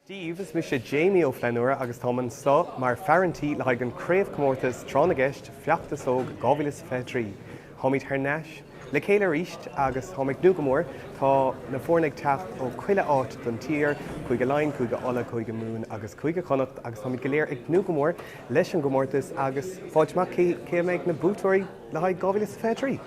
Steve is mis Jamie Ó agus Thomas sto mar farantí le an Craobh comórtas Trá na gCEIST FEACHTAS TRA TH na. Homid Harnesh, le céile ríist agus homid nugamór tá na fórnaigh teacht ó Baile Átha don tír, chuige lein, chuige ola, chuige múin agus chuige connacht agus homid go léir ag nugamór leis an gomórtas agus fáidteach cé méid na bútóirí le haid 2023.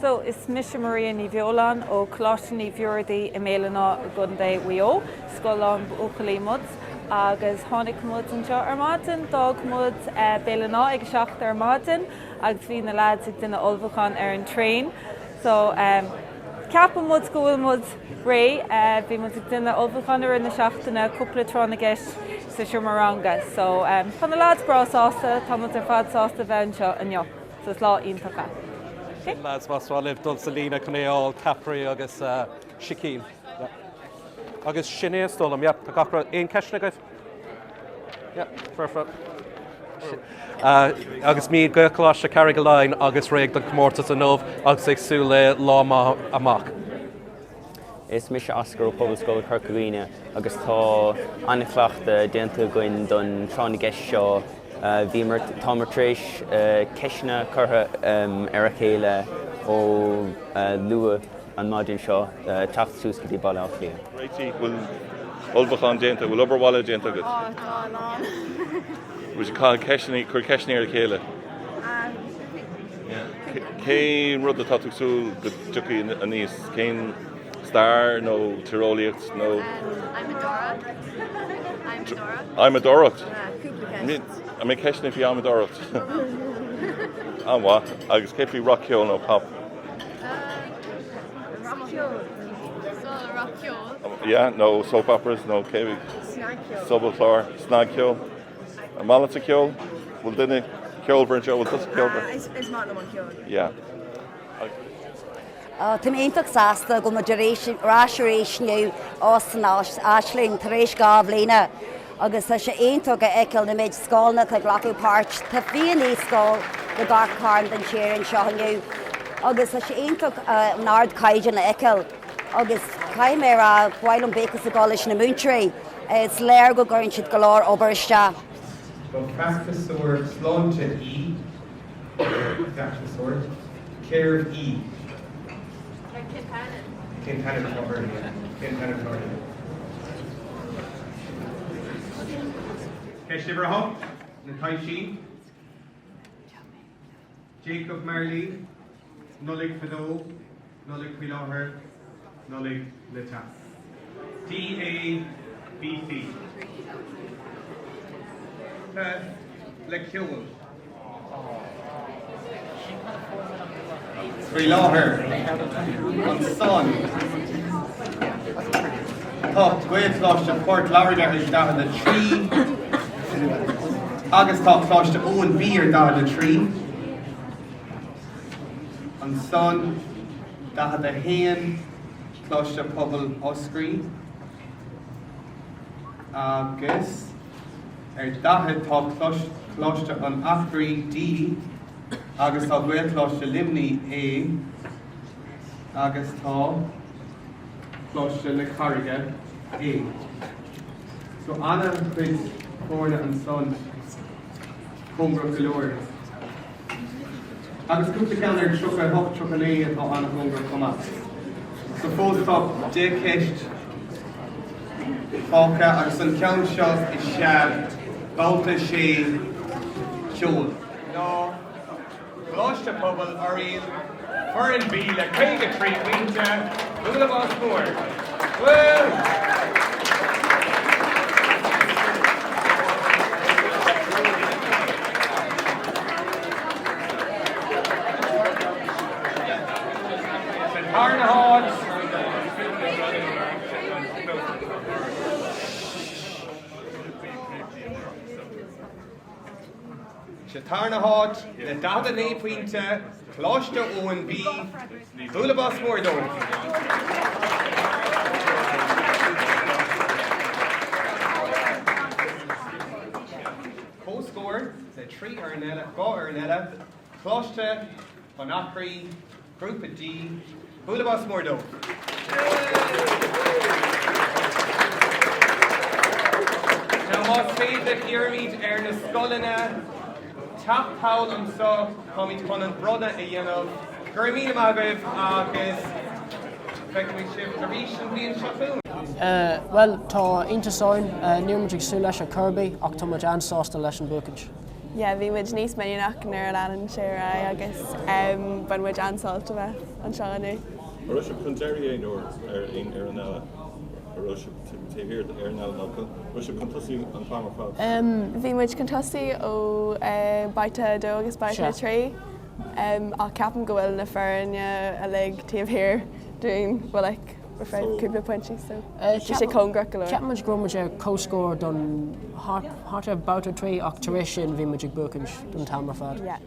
So is Misha Maria ní Bheoláin ó Cláiste ní Bheordaí I Méileaná Gundé Wio, Scoláirí Uchalímuds, agus tháinig muds anseo armádin, dog muds Béileaná ag seacht armádin, agus bhí na lads ag duine olbhachan an train. So ceapa muds go bhfuil muds ré, bhí muds ag duine olbhachan ar na seachtainna cúpla Trá na gCEIST sa Siúmaranga. So tá na lads brá sásta, tá muds ar fad sásta bheith anseo anneo, so is lá iontacha. Lads masrá libh dul sa lína chunéáil Capri agus Shicín. Agus sinné stolam, tá gachra aon ceisna gaibh? Perfect. Agus míad gcláiste carry go lein agus réag don comórtas an nómh agus ag sú le lá amach. Is mis Oscar ó Pobl Scoil Corcaghine agus tá anachlaachta déanta goin don Trá na gCEIST seo. Bhí mar támartréis ceisna curtha ar a chéile ó lua an maidin seo teacht sús go dtí Baile Átha Cliath. Réití bhfuil olbhachan déanta, bhfuil obairhile déanta agat. Bhfuil cáil chuir ceisna ar a chéile. Cén rud atá tú súil go dtucaí a níos? Cén star nó tirólaíocht nó... I'm a Dorot. I mean, ceisna fi am a Dorot. An bhá, agus céipí rockceol nó pop. Rockceol? Yeah, no soap operas, no céipí. Subbalchlár, snagceol. A malata ceol? Bhfuil duine ceol bhain seo, bhfuil tusa ceol bhain? Is mála an ceol. Yeah. Tá méintach sásta go ráisiéis nniu Óstán Ashling tar éis gá bhbliana agus tá sé aontóg a eiceil na méid scáilna ag leathú páirt tá bhíon níos scáil le gachcáin den séar an seo nniu. Agus tá sé aontóg an ard caighdean na eiceil agus caiim ar a bhhail an bécas a gáis na múinteoirí is léir go gcuireann siad go leor obairiste. Go Cascasaur Slánte E, Cascasaur, Céirbh E. Kintannen Florida. Keisha Braham, Nataishi, Jacob Marley, Nullig Fado, Nullig Pilaher, Nullig Lita. DABC. Lekil. Pilaher. Son. Tá gcuid Port Lauriger is down in the tree. Agus tá cláiste Owen Beer down in the tree. An son da the hen cláiste Pobl Oscrí. Agus dahead tá cláiste an Afgrí D. Agus tá gcuid cláiste Limni A. Agus tá cláiste le Carriga A. So Anna chuid cóirne an son Cumbra Galore. Agus cúpla ceann ar trocha hocht trocha é atá Anna Cumbra comach. So fós tá dé ceist fáca agus an ceann seo is seab báta sé seol. No, cláiste pobl aríonn Foreign Baile Átha Cliath, Blaiseadh Osmór. Well. Tarna Hot, the Dada Na Puinte, Cláiste Owen B, Blaiseadh Osmór Dón. Co-score, the 3 Arnella, 4 Arnella, Cláiste, Bonacri, Group D, Blaiseadh Osmór Dón. Os féidir iarmid na scolanna teach Paul anseo chuid chun an brona a dhéanamh. Gur mí agah agus feicimid sibh tar éis an bhíon seachún. Well, tá intasáin níormid sú leis a Kirby ach tá muid ansásta leis an bucaid. Yeah, bhí muid níos méineach nuair an ann sé agus ban muid ansáilta bheith an seánú. Rush Punjari or in Aranella. Rush to hear the Aranella local. Rush Contossi and Palmer Pubs. Bhí muid contosí ó Baile Átha agus Baile Átha a capan go bhfuil na fearne a le taobh hir doing well like cúpla pointí so sé congra go. Ceap muid gro muid cóscóir don Baile Átha Cliath ach tar éis sin bhí muid bucaid don tamar fad. Yeah.